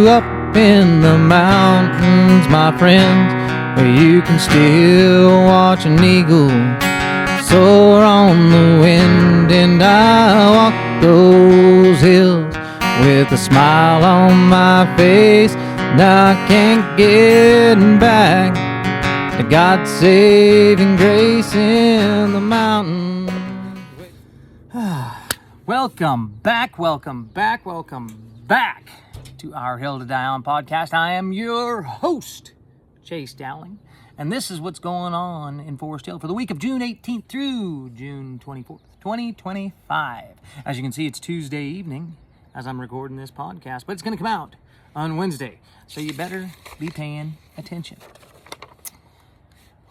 you up in the mountains, my friends, where you can still watch an eagle soar on the wind. And I walk those hills with a smile on my face, and I can't get back to God's saving grace in the mountains. Welcome back to our Hill to Die On podcast. I am your host, Chase Dowling, and this is what's going on in Forest Hill for the week of June 18th through June 24th, 2025. As you can see, it's Tuesday evening as I'm recording this podcast, but it's going to come out on Wednesday, so you better be paying attention.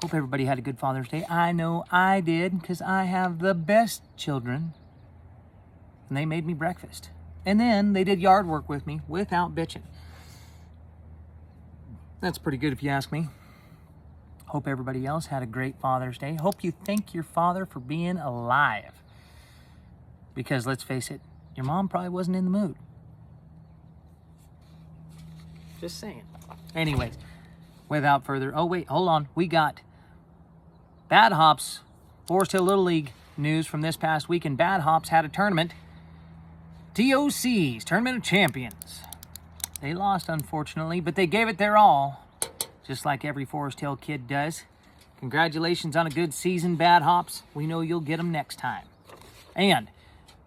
Hope everybody had a good Father's Day. I know I did, because I have the best children, and they made me breakfast. And then they did yard work with me without bitching. That's pretty good if you ask me. Hope everybody else had a great Father's Day. Hope you thank your father for being alive. Because let's face it, your mom probably wasn't in the mood. Just saying. Anyways, without further... Oh, wait, hold on. We got Bad Hops, Forest Hill Little League news from this past weekend. Bad Hops had a tournament. TOC's Tournament of Champions. They lost, unfortunately, but they gave it their all, just like every Forest Hill kid does. Congratulations on a good season, Bad Hops. We know you'll get them next time. And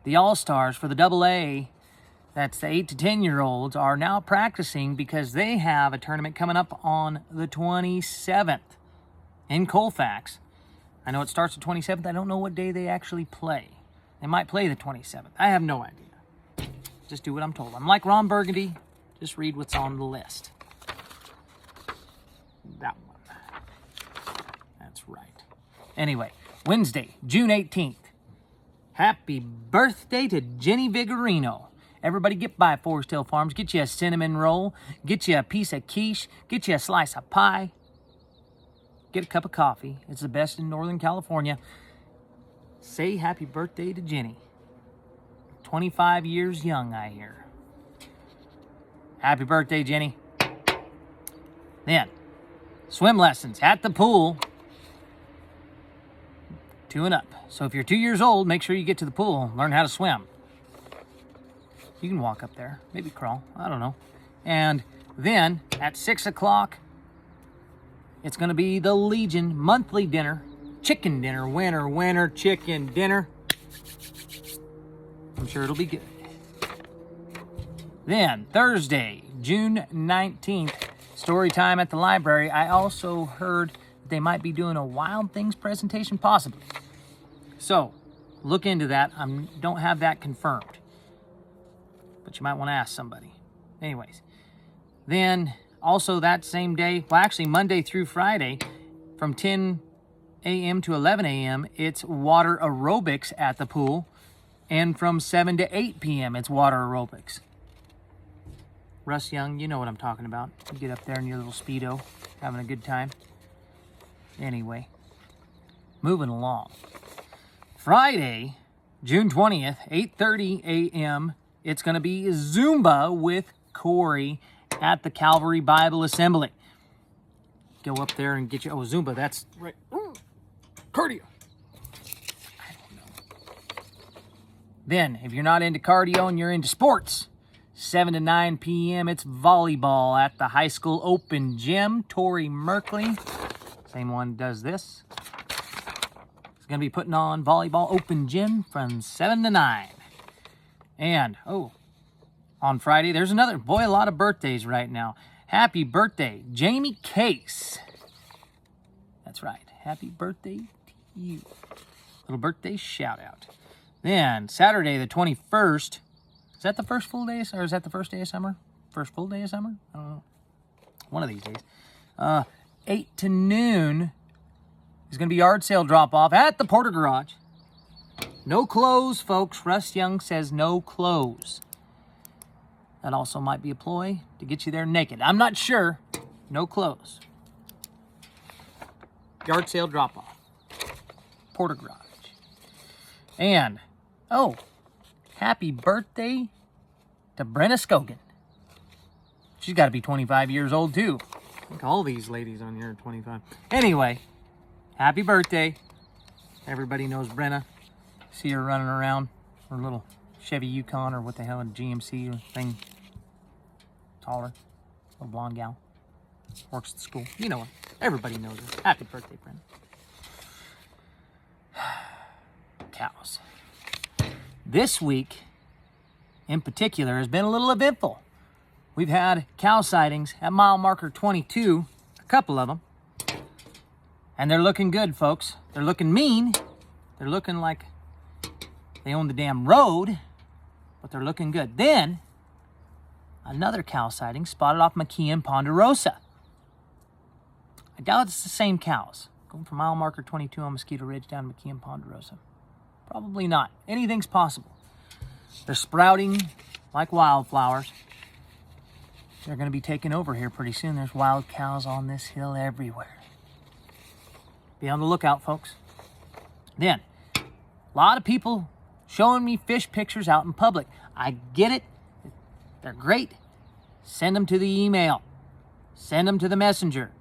the All-Stars for the AA, that's the 8 to 10-year-olds, are now practicing because they have a tournament coming up on the 27th in Colfax. I know it starts the 27th. I don't know what day they actually play. They might play the 27th. I have no idea. Just do what I'm told. I'm like Ron Burgundy. Just read what's on the list. That one. That's right. Anyway, Wednesday, June 18th. Happy birthday to Jenny Vigorino. Everybody get by Forest Hill Farms. Get you a cinnamon roll. Get you a piece of quiche. Get you a slice of pie. Get a cup of coffee. It's the best in Northern California. Say happy birthday to Jenny. 25 years young, I hear. Happy birthday, Jenny. Then, swim lessons at the pool. 2 and up. So if you're 2 years old, make sure you get to the pool. Learn how to swim. You can walk up there. Maybe crawl. I don't know. And then, at 6 o'clock, it's going to be the Legion monthly dinner. Chicken dinner. Winner, chicken dinner. I'm sure it'll be good. Then, Thursday, June 19th, story time at the library. I also heard that they might be doing a Wild Things presentation, possibly. So, look into that. I don't have that confirmed. But you might want to ask somebody. Anyways. Then, also that same day, well, actually Monday through Friday, from 10 a.m. to 11 a.m., it's water aerobics at the pool. And from 7 to 8 p.m., it's water aerobics. Russ Young, you know what I'm talking about. You get up there in your little Speedo, having a good time. Anyway, moving along. Friday, June 20th, 8:30 a.m., it's going to be Zumba with Corey at the Calvary Bible Assembly. Go up there and get you... Oh, Zumba, that's right. Cardio. Then, if you're not into cardio and you're into sports, 7 to 9 p.m., it's volleyball at the high school open gym. Tori Merkley, same one does this, is going to be putting on volleyball open gym from 7 to 9. And, on Friday, there's another, boy, a lot of birthdays right now. Happy birthday, Jamie Case. That's right. Happy birthday to you. Little birthday shout out. Then, Saturday the 21st, is that the first full day, or is that the first day of summer? First full day of summer? I don't know. One of these days. 8 to noon is going to be yard sale drop-off at the Porter Garage. No clothes, folks. Russ Young says no clothes. That also might be a ploy to get you there naked. I'm not sure. No clothes. Yard sale drop-off. Porter Garage. And, happy birthday to Brenna Scogan. She's got to be 25 years old, too. I think all these ladies on here are 25. Anyway, happy birthday. Everybody knows Brenna. See her running around her little Chevy Yukon or what the hell, a GMC thing. Taller. Little blonde gal. Works at the school. You know her. Everybody knows her. Happy birthday, Brenna. Cows. This week, in particular, has been a little eventful. We've had cow sightings at mile marker 22, a couple of them. And they're looking good, folks. They're looking mean. They're looking like they own the damn road, but they're looking good. Then, another cow sighting spotted off McKee and Ponderosa. I doubt it's the same cows. Going from mile marker 22 on Mosquito Ridge down to McKee and Ponderosa. Probably not. Anything's possible. They're sprouting like wildflowers. They're going to be taking over here pretty soon. There's wild cows on this hill everywhere. Be on the lookout, folks. Then, a lot of people showing me fish pictures out in public. I get it. They're great. Send them to the email. Send them to the messenger.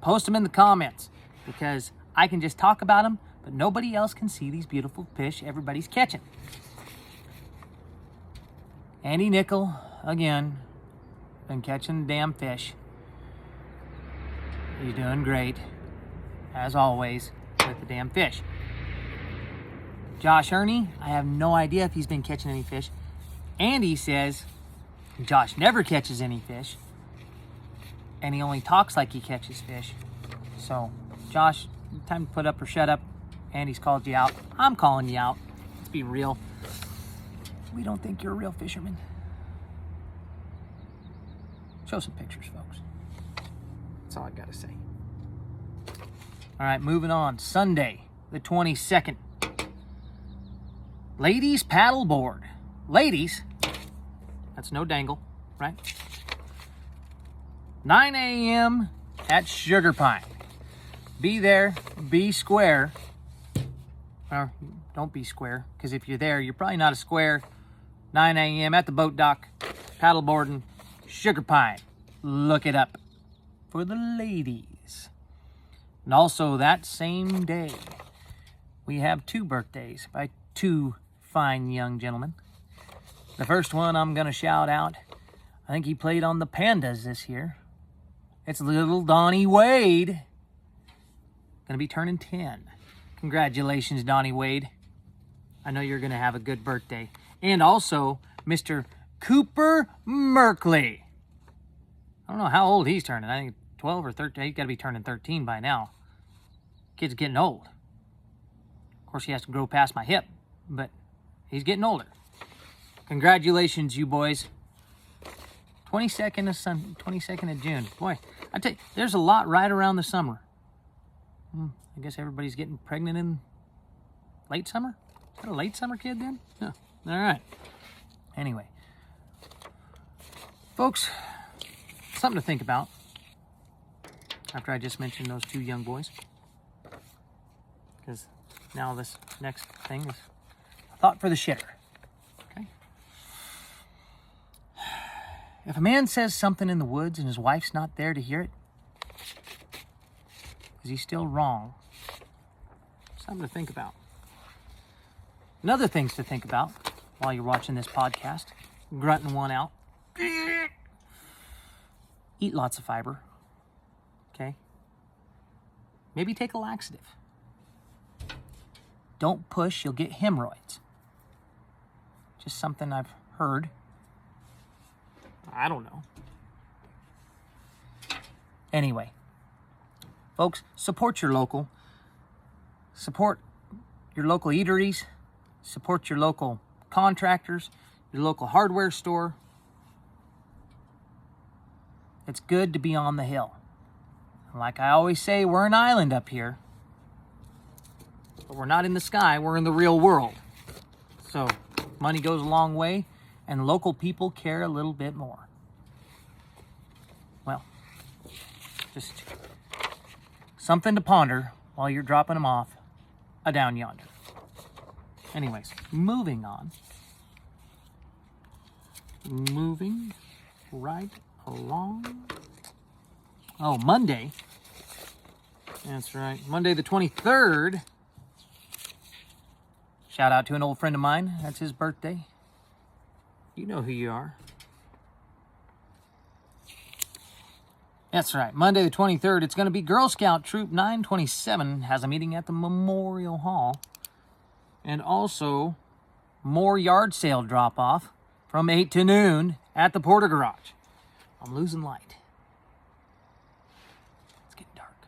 Post them in the comments. Because I can just talk about them, but nobody else can see these beautiful fish everybody's catching. Andy Nickel, again, been catching damn fish. He's doing great, as always, with the damn fish. Josh Ernie, I have no idea if he's been catching any fish. Andy says Josh never catches any fish, and he only talks like he catches fish. So, Josh, time to put up or shut up. Andy's called you out. I'm calling you out. Let's be real. We don't think you're a real fisherman. Show some pictures, folks. That's all I gotta say. All right, moving on. Sunday, the 22nd. Ladies paddleboard. Ladies, that's no dangle, right? 9 a.m. at Sugar Pine. Be there, be square. Or don't be square, because if you're there, you're probably not a square. 9 a.m. at the boat dock, paddleboarding, Sugar Pine. Look it up for the ladies. And also that same day, we have 2 birthdays by 2 fine young gentlemen. The first one I'm going to shout out, I think he played on the Pandas this year. It's little Donnie Wade. Going to be turning 10. Congratulations, Donnie Wade. I know you're going to have a good birthday. And also, Mr. Cooper Merkley. I don't know how old he's turning. I think 12 or 13. He's got to be turning 13 by now. Kid's getting old. Of course, he has to grow past my hip, but he's getting older. Congratulations, you boys. 22nd of June. Boy, I tell you, there's a lot right around the summer. I guess everybody's getting pregnant in late summer? Is that a late summer kid then? Yeah. All right. Anyway. Folks, something to think about after I just mentioned those 2 young boys. Because now this next thing is a thought for the shitter. Okay? If a man says something in the woods and his wife's not there to hear it, is he still wrong? Something to think about. And other things to think about while you're watching this podcast. Grunting one out. Eat lots of fiber. Okay? Maybe take a laxative. Don't push, you'll get hemorrhoids. Just something I've heard. I don't know. Anyway. Folks, support your local. Support your local eateries. Support your local contractors, your local hardware store. It's good to be on the hill. And like I always say, we're an island up here. But we're not in the sky, we're in the real world. So, money goes a long way, and local people care a little bit more. Well, just something to ponder while you're dropping them off down yonder. Anyways, moving on. Moving right along. Oh, Monday. That's right. Monday the 23rd. Shout out to an old friend of mine. That's his birthday. You know who you are. That's right. Monday the 23rd. It's going to be Girl Scout Troop 927 has a meeting at the Memorial Hall. And also more yard sale drop-off from 8 to noon at the Porter Garage. I'm losing light. It's getting dark.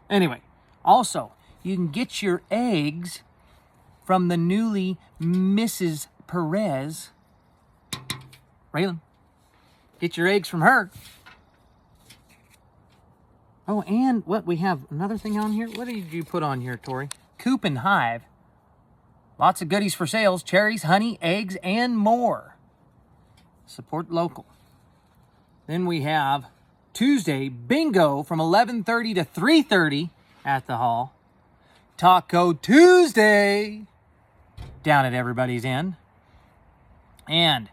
Anyway, also, you can get your eggs from the newly Mrs. Perez. Raylan, get your eggs from her. Oh, and what, we have another thing on here? What did you put on here, Tori? Coop and Hive. Lots of goodies for sales, cherries, honey, eggs, and more. Support local. Then we have Tuesday, bingo from 11:30 to 3:30 at the hall. Taco Tuesday down at Everybody's Inn. And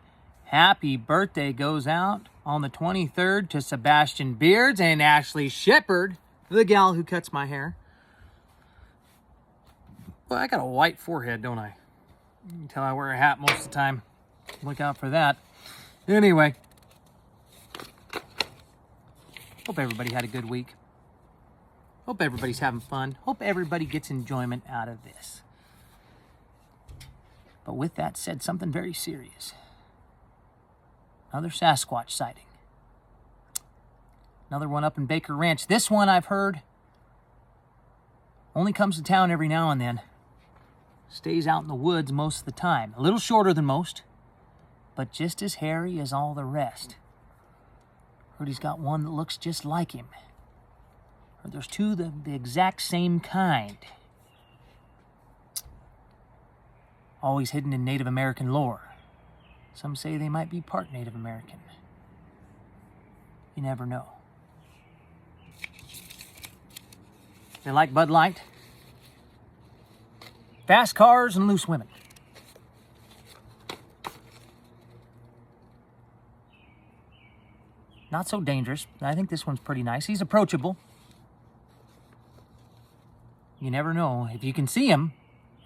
happy birthday goes out on the 23rd to Sebastian Beards and Ashley Shepard, the gal who cuts my hair. Well, I got a white forehead, don't I? Until I wear a hat most of the time. Look out for that. Anyway, hope everybody had a good week. Hope everybody's having fun. Hope everybody gets enjoyment out of this. But with that said, something very serious. Another Sasquatch sighting. Another one up in Baker Ranch. This one, I've heard, only comes to town every now and then. Stays out in the woods most of the time. A little shorter than most, but just as hairy as all the rest. Heard he's got one that looks just like him. Heard there's two the exact same kind. Always hidden in Native American lore. Some say they might be part Native American. You never know. They like Bud Light, fast cars, and loose women. Not so dangerous. I think this one's pretty nice. He's approachable. You never know. If you can see him,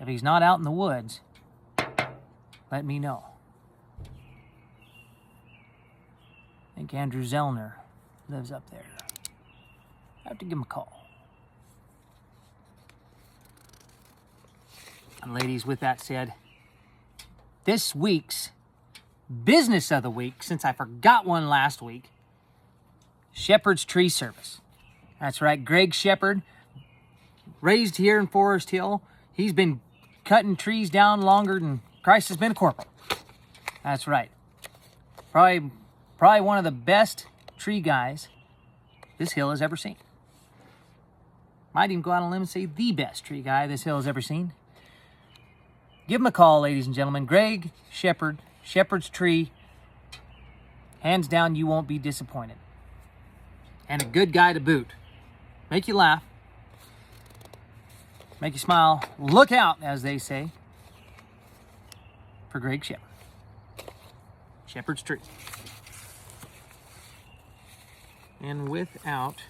if he's not out in the woods, let me know. I think Andrew Zellner lives up there. I have to give him a call. And ladies, with that said, this week's business of the week, since I forgot one last week, Shepherd's Tree Service. That's right, Greg Shepherd, raised here in Forest Hill. He's been cutting trees down longer than Christ has been a corporal. That's right. Probably one of the best tree guys this hill has ever seen. Might even go out on a limb and say the best tree guy this hill has ever seen. Give him a call, ladies and gentlemen. Greg Shepherd, Shepherd's Tree. Hands down, you won't be disappointed. And a good guy to boot. Make you laugh. Make you smile. Look out, as they say, for Greg Shepherd. Shepherd's Tree. And without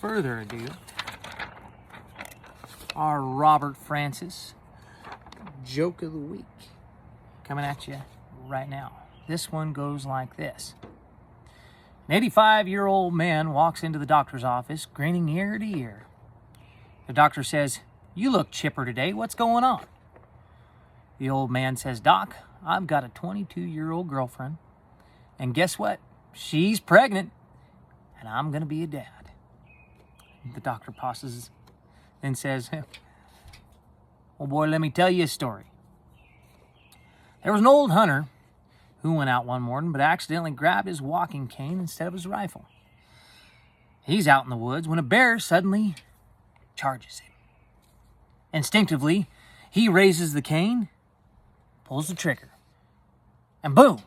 further ado, our Robert Francis joke of the week coming at you right now. This one goes like this. An 85-year-old man walks into the doctor's office, grinning ear to ear. The doctor says, "You look chipper today. What's going on?" The old man says, "Doc, I've got a 22-year-old girlfriend. And guess what? She's pregnant. And I'm going to be a dad." The doctor pauses and says, "Well, boy, let me tell you a story. There was an old hunter who went out one morning but accidentally grabbed his walking cane instead of his rifle. He's out in the woods when a bear suddenly charges him. Instinctively, he raises the cane, pulls the trigger, and boom,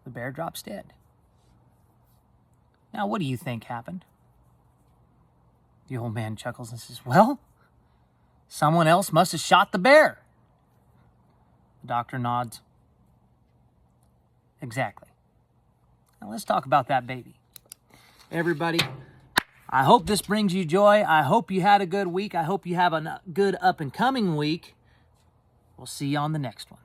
the bear drops dead. Now, what do you think happened?" The old man chuckles and says, "Well, someone else must have shot the bear." The doctor nods. Exactly. Now let's talk about that baby. Everybody, I hope this brings you joy. I hope you had a good week. I hope you have a good up and coming week. We'll see you on the next one.